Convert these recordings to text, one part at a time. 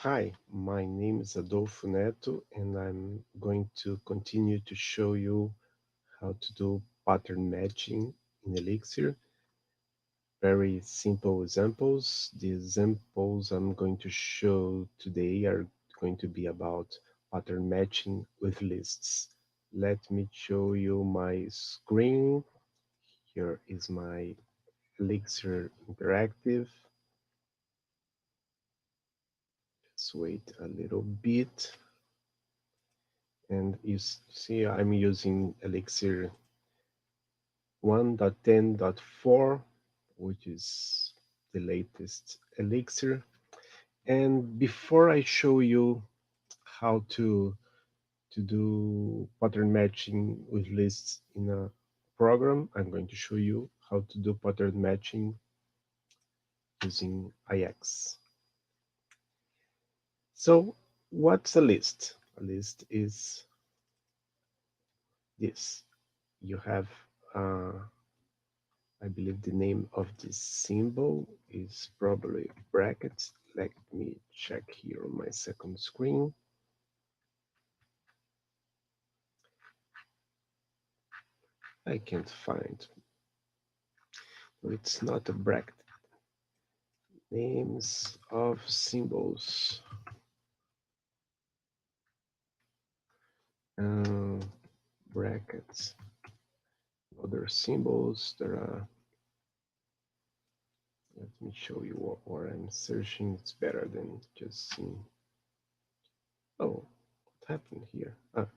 Hi, my name is Adolfo Neto, and I'm going to continue to show you how to do pattern matching in Elixir. Very simple examples. The examples I'm going to show today are going to be about pattern matching with lists. Let me show you my screen. Here is my Elixir Interactive. Let's wait a little bit. And you see I'm using Elixir 1.10.4, which is the latest Elixir. And before I show you how to do pattern matching with lists in a program, I'm going to show you how to do pattern matching using IX. So what's a list? A list is this. You have I believe the name of this symbol is probably brackets. Let me check here on my second screen. I can't find. It's not a bracket. Names of symbols. Brackets. Other symbols. There are. Let me show you what I'm searching. It's better than just seeing. Oh, what happened here? It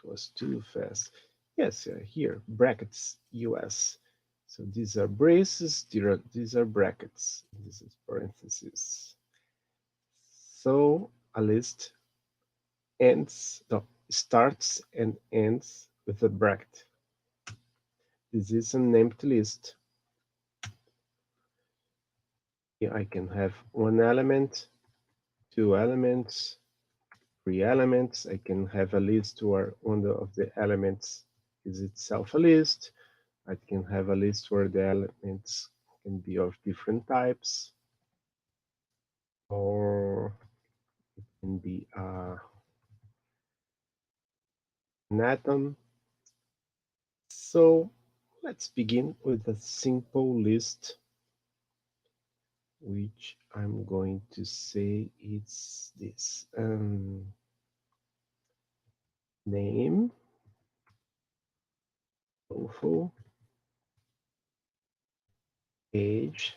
was too fast. Yes, here, brackets, US. So these are braces, these are brackets. This is parentheses. So a list starts and ends with a bracket. This is an empty list. Here I can have one element, two elements, three elements. I can have a list where one of the elements is itself a list. I can have a list where the elements can be of different types, or it can be an atom. So let's begin with a simple list, which I'm going to say it's this. Name, tofu, age.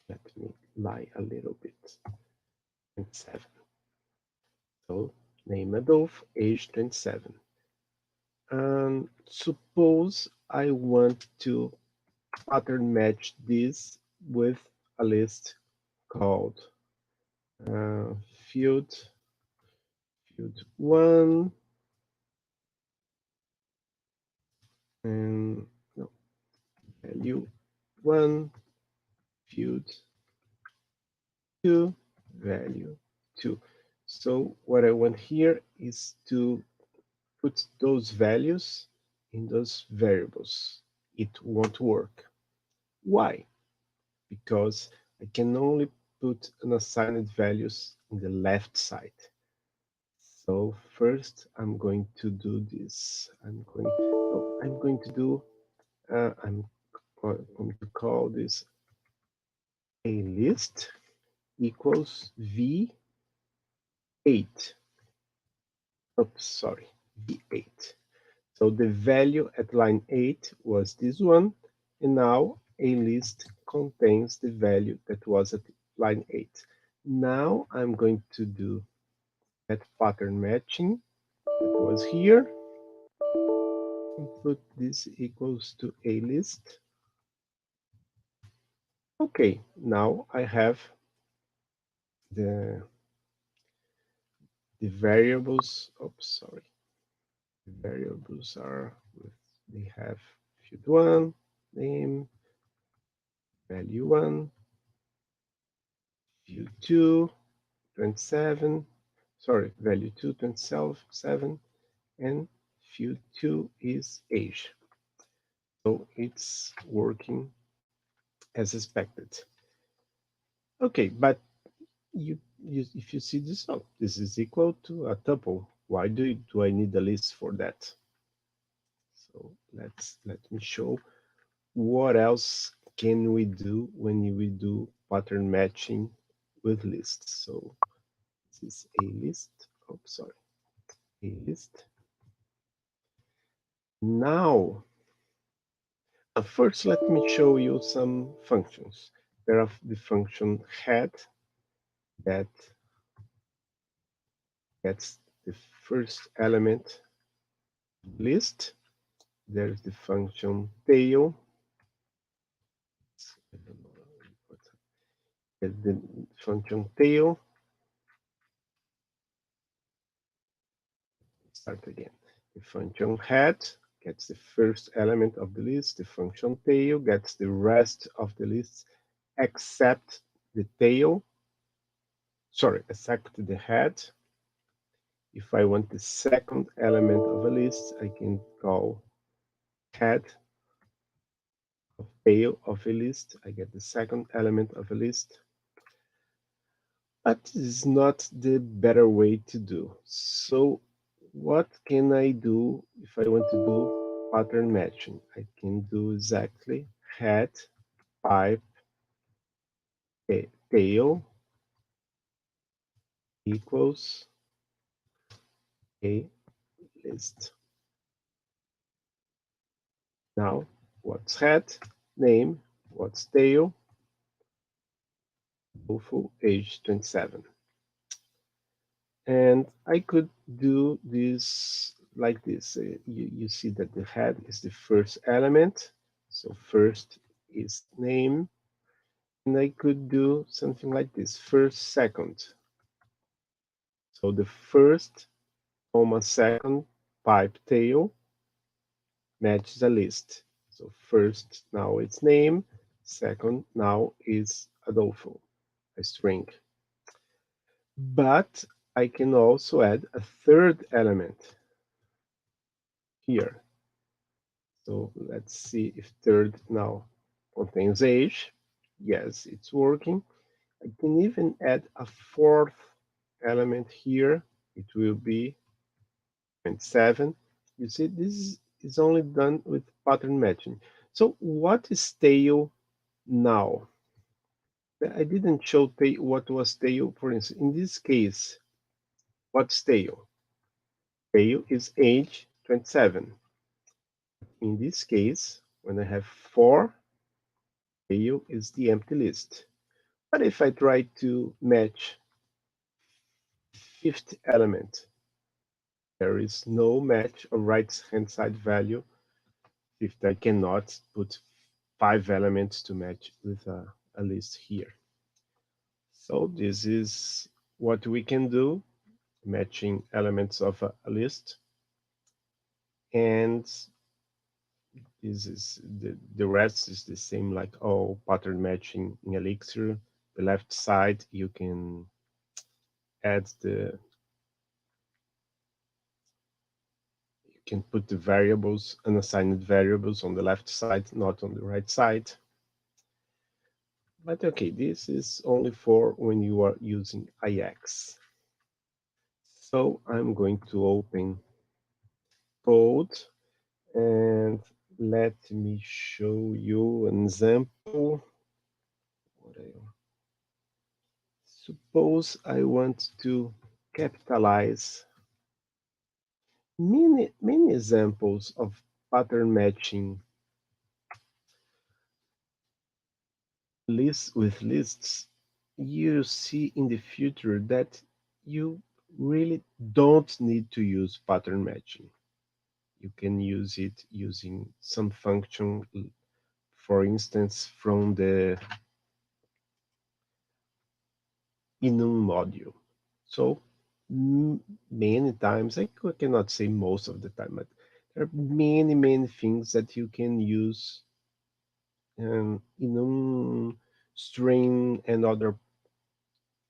Let me lie a little bit. 27. So name Adolf, age 27. Suppose I want to pattern match this with a list called field 1 and no, value 1, field 2, value 2. So what I want here is to put those values in those variables. It won't work. Why? Because I can only put unassigned values in the left side. So first I'm going to do this. I'm going to call this a list equals V8. Oops, sorry, V8. So the value at line 8 was this one, and now a list contains the value that was at line 8. Now I'm going to do that pattern matching that was here, and put this equals to a list. Okay, now I have the variables. Oops, sorry. The variables are they have field1, name, value 1, field2, 27, sorry, value 2, 27, and field2 is age. So it's working as expected. Okay, but if you see this, oh, this is equal to a tuple. Why do I need a list for that? So let me show what else can we do when we do pattern matching with lists. So this is a list. Oh, sorry, a list. Now, first, let me show you some functions. There are the function head that gets the first element list. There's the function tail. The function tail. Start again. The function head gets the first element of the list. The function tail gets the rest of the list except the tail. Sorry, except the head. If I want the second element of a list, I can call head of tail of a list. I get the second element of a list. But this is not the better way to do. So what can I do if I want to do pattern matching? I can do exactly head pipe tail equals a list. Now, what's head? Name. What's tail? Tofu, age 27. And I could do this like this. You see that the head is the first element. So first is name. And I could do something like this, first, second. So the first, comma, second pipe tail matches a list. So first, now it's name. Second, now is Adolfo, a string. But I can also add a third element here. So let's see if third now contains age. Yes, it's working. I can even add a fourth element here. It will be 0.7. You see, this is only done with pattern matching. So what is tail now? I didn't show tail, what was tail, for instance. In this case, what's tail? Tail is age 27. In this case, when I have 4, tail is the empty list. But if I try to match fifth element, there is no match of right-hand side value. Fifth, I cannot put 5 elements to match with a list here. So this is what we can do, matching elements of a list. And this is the rest is the same like all pattern matching in Elixir. The left side, you can add you can put the variables, unassigned variables on the left side, not on the right side. But okay, this is only for when you are using IX. So I'm going to open code and let me show you an example. Suppose I want to capitalize many examples of pattern matching lists with lists. You see in the future that you really don't need to use pattern matching. You can use it using some function, for instance, from the enum module. So many times, I cannot say most of the time, but there are many things that you can use enum string and other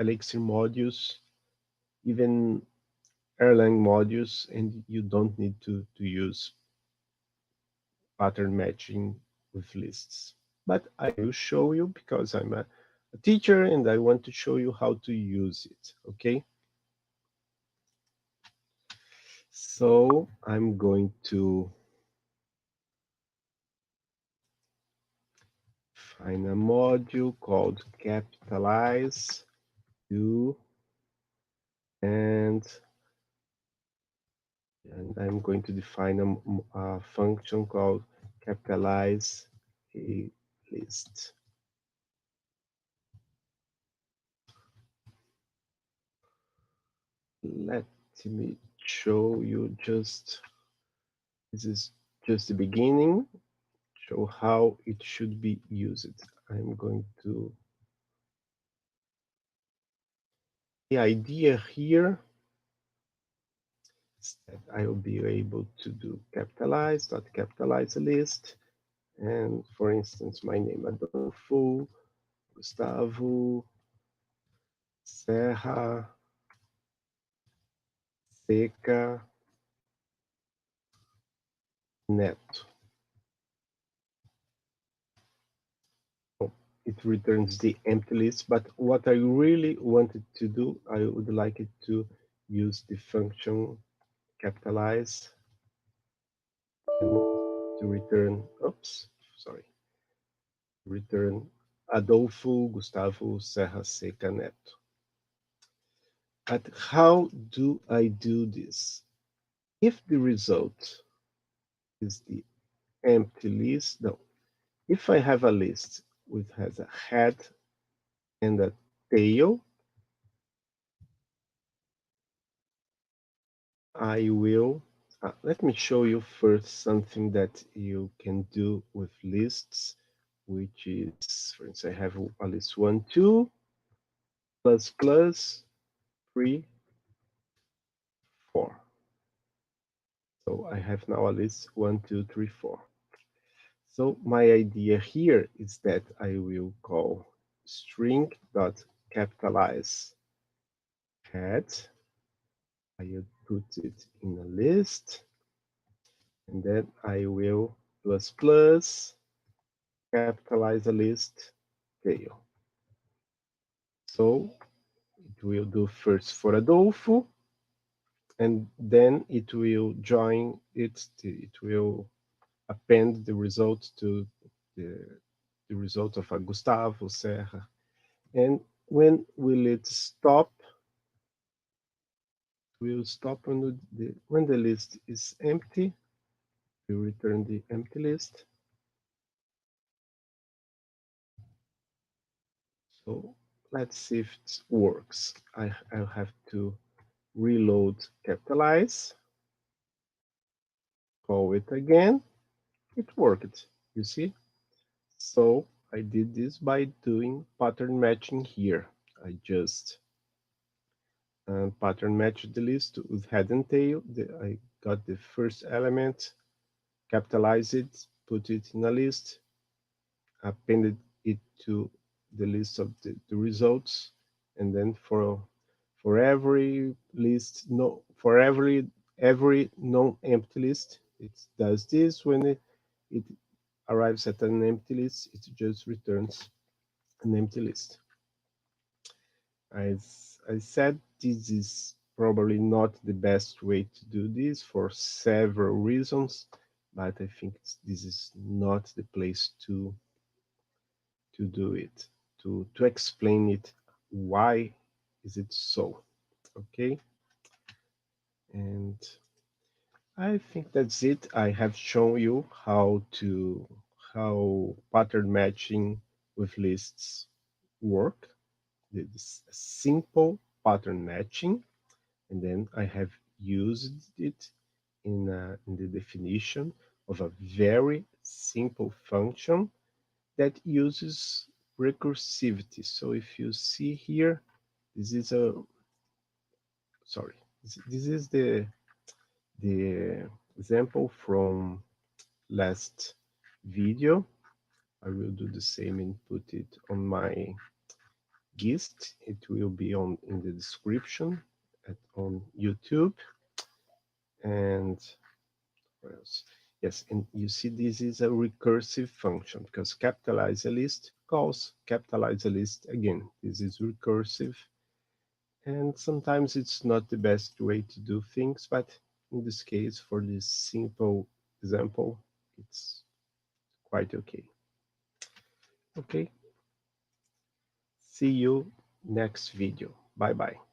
Elixir modules, even Erlang modules, and you don't need to use pattern matching with lists. But I will show you because I'm a a teacher and I want to show you how to use it, okay? So I'm going to find a module called capitalize do, and I'm going to define a function called capitalize a list. Let me show you this is just the beginning, show how it should be used. I'm going to, the idea here is that I will be able to do capitalize, dot capitalize a list. And for instance, my name Adolfo, Gustavo, Serra, Seca, Neto. So it returns the empty list, but what I really wanted to do, I would like it to use the function capitalize and to return, oops, sorry, return Adolfo, Gustavo, Serra, Seca, Neto. But how do I do this? If the result is the empty list, no. If I have a list which has a head and a tail, I will, let me show you first something that you can do with lists, which is, for instance, I have a list 1, 2, plus, plus, 3, 4. So I have now a list 1, 2, 3, 4. So my idea here is that I will call string dot capitalize head. I will put it in a list, and then I will plus plus capitalize a list tail. So it will do first for Adolfo, and then it will join it. It will append the result to the result of a Gustavo, Serra. And when will it stop? Will stop when the list is empty. We return the empty list. So let's see if it works. I'll have to reload capitalize, call it again. It worked, you see? So I did this by doing pattern matching here. I just pattern matched the list with head and tail. I got the first element, capitalized it, put it in a list, appended it to the list of the results, and then for every list, no, for every non-empty list, it does this. When it arrives at an empty list, it just returns an empty list. As I said, this is probably not the best way to do this for several reasons, but I think this is not the place to do it, to explain it. Why is it so? Okay, and I think that's it. I have shown you how pattern matching with lists work. This simple pattern matching, and then I have used it in the definition of a very simple function that uses recursivity. So if you see here, this is a, sorry, this is the example from last video. I will do the same and put it on my gist. It will be on in the description on YouTube. And what else? Yes, and you see this is a recursive function because capitalize a list calls capitalize a list again. This is recursive, and sometimes it's not the best way to do things, but in this case, for this simple example, it's quite okay. Okay, see you next video. Bye bye.